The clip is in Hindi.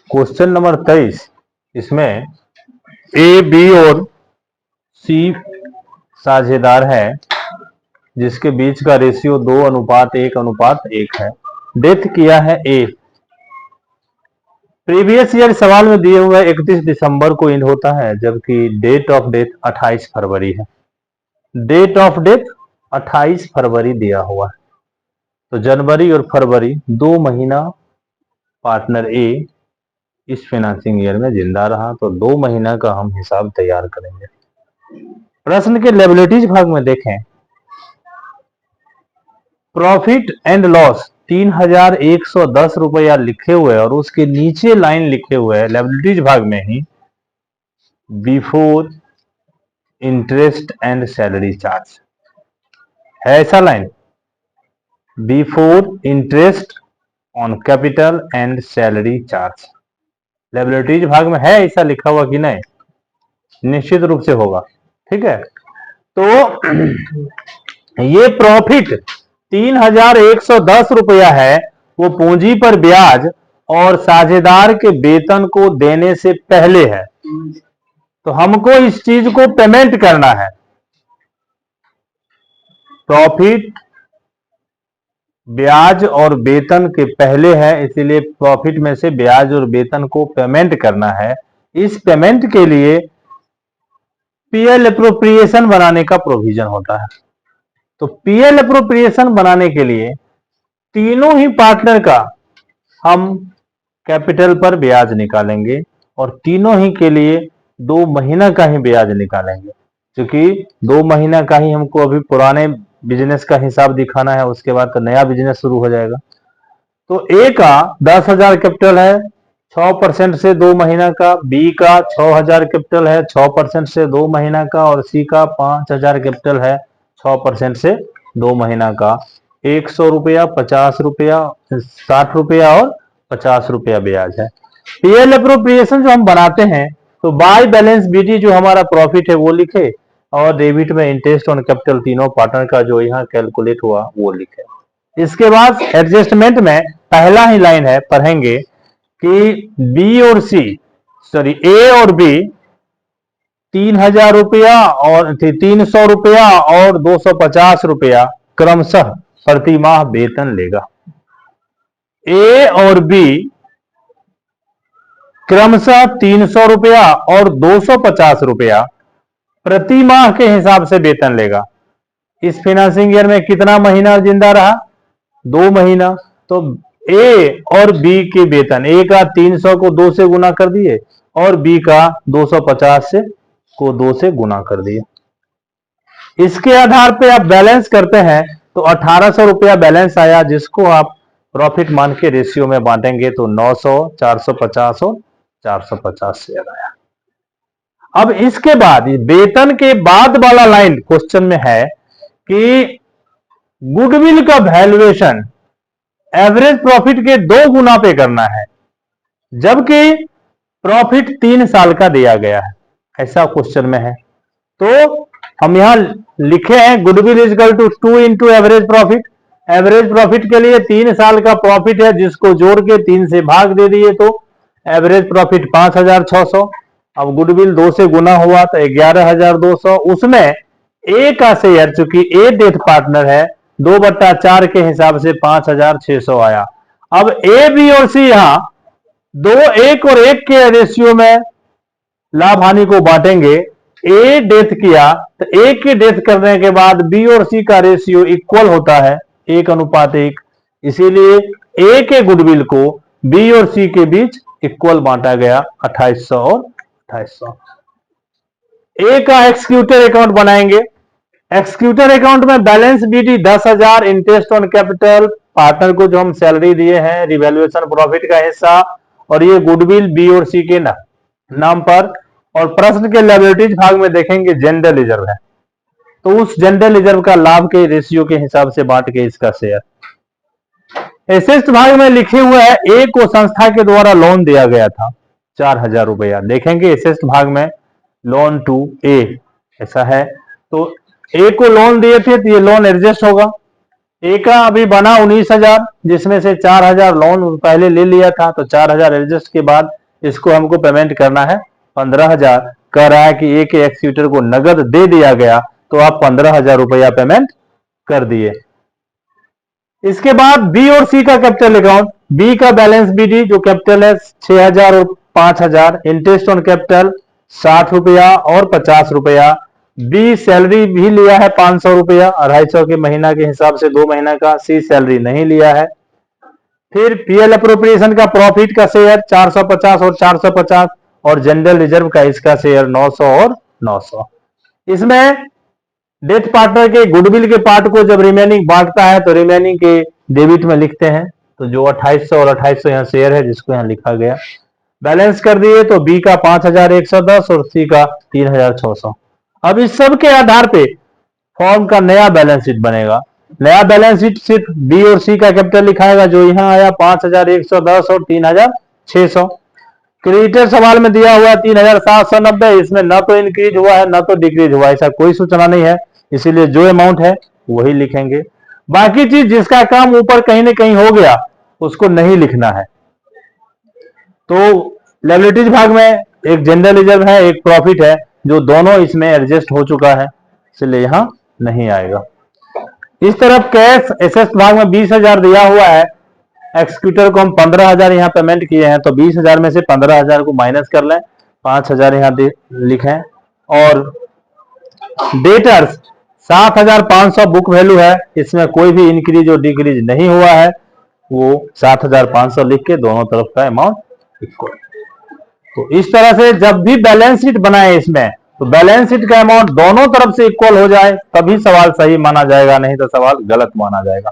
क्वेश्चन नंबर 23, इसमें ए, बी और सी साझेदार है जिसके बीच का रेशियो 2:1:1 है। डेथ किया है ए। प्रीवियस ईयर सवाल में दिए हुए 31 दिसंबर को इन होता है, जबकि डेट ऑफ डेथ 28 फरवरी है। डेट ऑफ डेथ 28 फरवरी दिया हुआ है, तो जनवरी और फरवरी 2 महीना पार्टनर ए इस फाइनेंसिंग ईयर में जिंदा रहा, तो 2 महीना का हम हिसाब तैयार करेंगे। प्रश्न के लायबिलिटीज भाग में देखें, प्रॉफिट एंड लॉस 3110 रुपया लिखे हुए और उसके नीचे लाइन लिखे हुए है लायबिलिटीज भाग में ही, before interest and salary charge है। ऐसा line, before interest on capital and salary charge liabilities भाग में है ऐसा लिखा हुआ कि नहीं? निश्चित रूप से होगा। ठीक है, तो ये प्रॉफिट 3110 रुपया है, वो पूंजी पर ब्याज और साझेदार के वेतन को देने से पहले है, तो हमको इस चीज को पेमेंट करना है। प्रॉफिट ब्याज और वेतन के पहले है, इसीलिए प्रॉफिट में से ब्याज और वेतन को पेमेंट करना है। इस पेमेंट के लिए पीएल एप्रोप्रिएशन बनाने का प्रोविजन होता है। तो पीएल एप्रोप्रिएशन बनाने के लिए तीनों ही पार्टनर का हम कैपिटल पर ब्याज निकालेंगे और तीनों ही के लिए 2 महीना का ही ब्याज निकालेंगे, क्योंकि 2 महीना का ही हमको अभी पुराने बिजनेस का हिसाब दिखाना है, उसके बाद तो नया बिजनेस शुरू हो जाएगा। तो ए का 10,000 कैपिटल है 6% से 2 महीना का, बी का 6,000 कैपिटल है 6% से 2 महीना का, और सी का 5,000 कैपिटल है 6% से 2 महीना का। 100 रुपया, 50 रुपया, 60 रुपया और 50 रुपया ब्याज है। पीएल एप्रोप्रिएशन जो हम बनाते हैं, तो बाय बैलेंस बीटी जो हमारा प्रॉफिट है वो लिखे, और डेबिट में इंटरेस्ट ऑन कैपिटल तीनों पार्टनर का जो यहाँ कैलकुलेट हुआ वो लिखे। इसके बाद एडजस्टमेंट में पहला ही लाइन है, पढ़ेंगे कि बी और सी, सॉरी ए और बी 3,000 रुपया और 300 रुपया और 250 रुपया क्रमशः प्रति माह वेतन लेगा। ए और बी क्रमशः 300 रुपया और 250 रुपया प्रति माह के हिसाब से वेतन लेगा। इस फाइनेंसिंग ईयर में कितना महीना जिंदा रहा? 2 महीना। तो ए और बी के वेतन, ए का 300 को 2 से गुना कर दिए और बी का 250 से को 2 से गुना कर दिए। इसके आधार पे आप बैलेंस करते हैं तो 1800 रुपया बैलेंस आया, जिसको आप प्रॉफिट मान के रेशियो में बांटेंगे तो 900, 450 और 450 शेयर आया। अब इसके बाद वेतन के बाद वाला लाइन क्वेश्चन में है कि गुडविल का वैल्यूएशन एवरेज प्रॉफिट के 2 गुना पे करना है, जबकि प्रॉफिट 3 साल का दिया गया है, ऐसा क्वेश्चन में है। तो हम यहां लिखे हैं goodwill is equal to 2 into average profit. Average profit के लिए 3 साल का प्रॉफिट है, जिसको जोड़ के 3 से भाग दे दिए तो एवरेज प्रॉफिट 5,600। अब गुडविल 2 से गुना हुआ तो 11,200। उसमें ए का शेयर, चूंकि ए डेथ पार्टनर है, 2/4 के हिसाब से 5,600 आया। अब ए, बी और सी यहां 2 1 और 1 के रेशियो में लाभ हानि को बांटेंगे। ए डेथ किया तो ए के डेथ करने के बाद बी और सी का रेशियो इक्वल होता है 1:1, इसीलिए ए के गुडविल को बी और सी के बीच इक्वल बांटा गया 2800 और 2800। ए का एक्सक्यूटर अकाउंट बनाएंगे। एक्सक्यूटर अकाउंट में balance BT 10,000, interest on capital, partner को जो हम सैलरी दिए हैं, रिवैल्यूएशन प्रॉफिट का हिस्सा, और ये गुडविल बी और सी के नाम पर। और प्रश्न के लायबिलिटीज भाग में देखेंगे जनरल रिजर्व है, तो उस जनरल रिजर्व का लाभ के रेशियो के हिसाब से बांट के इसका शेयर। एसेट भाग में लिखे हुए है ए को संस्था के द्वारा लोन दिया गया था 4,000 रुपया। देखेंगे एसेट भाग में लोन टू ए ऐसा है, तो ए को लोन दिए थे तो ये लोन एडजस्ट होगा। ए का अभी बना 19,000, जिसमें से 4,000 लोन पहले ले लिया था, तो 4,000 एडजस्ट के बाद इसको हमको पेमेंट करना है 15,000। कह रहा है कि एक एक्सक्यूटर को नगद दे दिया गया तो आप 15,000 रुपया पेमेंट कर दिए। इसके बाद बी और सी का कैपिटल अकाउंट। बी का बैलेंस बीडी जो कैपिटल है 6,000 और 5,000, इंटरेस्ट ऑन कैपिटल 60 रुपया और 50 रुपया। बी सैलरी भी लिया है 500 रुपया 250 के महीना के हिसाब से 2 महीना का। सी सैलरी नहीं लिया है। फिर पीएल अप्रोप्रिएशन का प्रॉफिट का शेयर 450 और 450 और जनरल रिजर्व का इसका शेयर 900 और 900। इसमें डेथ पार्टनर के गुडविल के पार्ट को जब रिमेनिंग बांटता है तो रिमेनिंग के डेबिट में लिखते हैं। तो जो 2800 और 2800 यहाँ शेयर है जिसको यहाँ लिखा गया। बैलेंस कर दिए तो बी का 5,110 और सी का 3,600। अब इस सब के आधार पे फॉर्म का नया बैलेंस शीट बनेगा। नया बैलेंस शीट सिर्फ बी और सी का कैपिटल लिखाएगा जो यहाँ आया 5,110 और 3,600। क्रेडिटर सवाल में दिया हुआ है 3,790। इसमें न तो इंक्रीज हुआ है न तो डिक्रीज हुआ, ऐसा कोई सूचना नहीं है, इसीलिए जो अमाउंट है वही लिखेंगे। बाकी चीज जिसका काम ऊपर कहीं ना कहीं हो गया उसको नहीं लिखना है। तो लायबिलिटीज भाग में एक जनरल रिजर्व है एक प्रॉफिट है जो दोनों इसमें एडजस्ट हो चुका है, इसलिए यहां नहीं आएगा। इस तरफ कैश एसेट भाग में 20,000 दिया हुआ है। एक्सक्यूटर को हम 15,000 यहाँ पेमेंट किए हैं तो 20,000 में से 15,000 को माइनस कर लें, 5,000 यहाँ लिखें। और डेटर्स 7,500 बुक वैल्यू है, इसमें कोई भी इंक्रीज और डिक्रीज नहीं हुआ है, वो 7,500 लिख के दोनों तरफ का अमाउंट इक्वल। तो इस तरह से जब भी बैलेंस शीट बनाए इसमें तो बैलेंस शीट का अमाउंट दोनों तरफ से इक्वल हो जाए तभी सवाल सही माना जाएगा, नहीं तो सवाल गलत माना जाएगा।